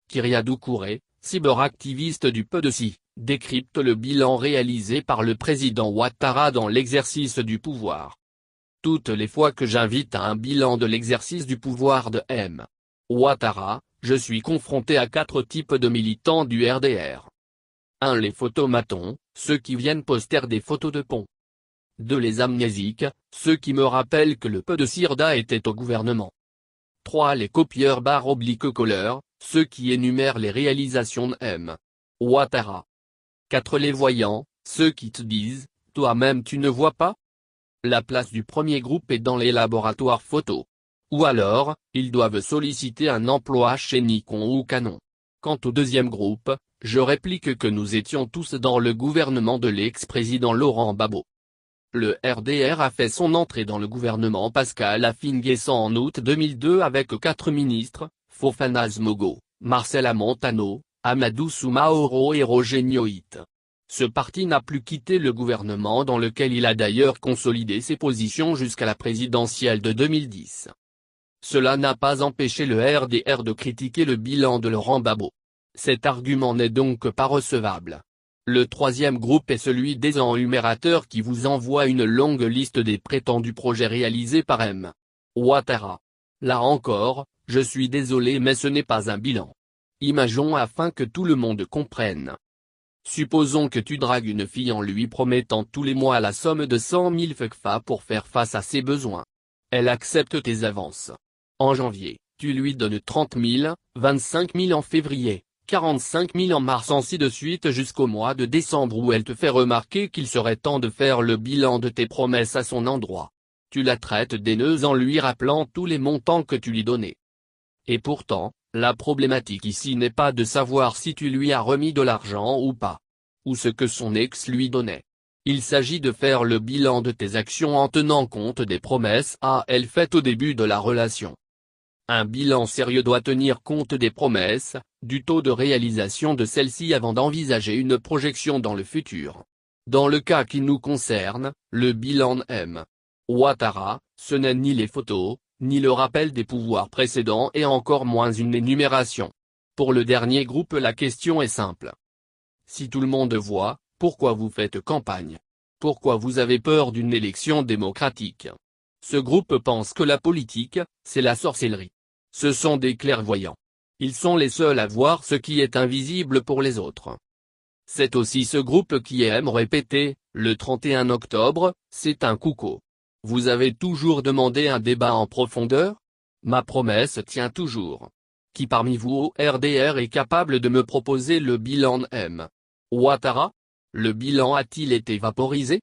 Kyriadou Kouré, cyberactiviste du PDC, décrypte le bilan réalisé par le président Ouattara dans l'exercice du pouvoir. Toutes les fois que j'invite à un bilan de l'exercice du pouvoir de M. Ouattara, je suis confronté à 4 types de militants du RDR. 1. Les photomatons, ceux qui viennent poster des photos de pont. 2. Les amnésiques, ceux qui me rappellent que le PDC était au gouvernement. 3. Les copieurs /colleurs, ceux qui énumèrent les réalisations de M. Ouattara. 4. Les voyants, ceux qui te disent, toi-même tu ne vois pas? La place du premier groupe est dans les laboratoires photo. Ou alors, ils doivent solliciter un emploi chez Nikon ou Canon. Quant au deuxième groupe, je réplique que nous étions tous dans le gouvernement de l'ex-président Laurent Gbagbo. Le RDR a fait son entrée dans le gouvernement Pascal Affi-N'Guessan en août 2002 avec 4 ministres, Fofana Smogo, Marcela Montano, Amadou Soumaoro et Roger Nyoït. Ce parti n'a plus quitté le gouvernement dans lequel il a d'ailleurs consolidé ses positions jusqu'à la présidentielle de 2010. Cela n'a pas empêché le RDR de critiquer le bilan de Laurent Gbagbo. Cet argument n'est donc pas recevable. Le troisième groupe est celui des enumérateurs qui vous envoient une longue liste des prétendus projets réalisés par M. Ouattara. Là encore, je suis désolé mais ce n'est pas un bilan. Imaginons afin que tout le monde comprenne. Supposons que tu dragues une fille en lui promettant tous les mois la somme de 100 000 FCFA pour faire face à ses besoins. Elle accepte tes avances. En janvier, tu lui donnes 30 000, 25 000 en février, 45 000 en mars ainsi de suite jusqu'au mois de décembre où elle te fait remarquer qu'il serait temps de faire le bilan de tes promesses à son endroit. Tu la traites d'haineuse en lui rappelant tous les montants que tu lui donnais. Et pourtant, la problématique ici n'est pas de savoir si tu lui as remis de l'argent ou pas. Ou ce que son ex lui donnait. Il s'agit de faire le bilan de tes actions en tenant compte des promesses à elle faites au début de la relation. Un bilan sérieux doit tenir compte des promesses, du taux de réalisation de celles-ci avant d'envisager une projection dans le futur. Dans le cas qui nous concerne, le bilan de M. Ouattara, ce n'est ni les photos, ni le rappel des pouvoirs précédents et encore moins une énumération. Pour le dernier groupe la question est simple. Si tout le monde voit, pourquoi vous faites campagne? Pourquoi vous avez peur d'une élection démocratique? Ce groupe pense que la politique, c'est la sorcellerie. Ce sont des clairvoyants. Ils sont les seuls à voir ce qui est invisible pour les autres. C'est aussi ce groupe qui aime répéter, le 31 octobre, c'est un coucou. Vous avez toujours demandé un débat en profondeur? Ma promesse tient toujours. Qui parmi vous au RDR est capable de me proposer le bilan de M. Ouattara? Le bilan a-t-il été vaporisé?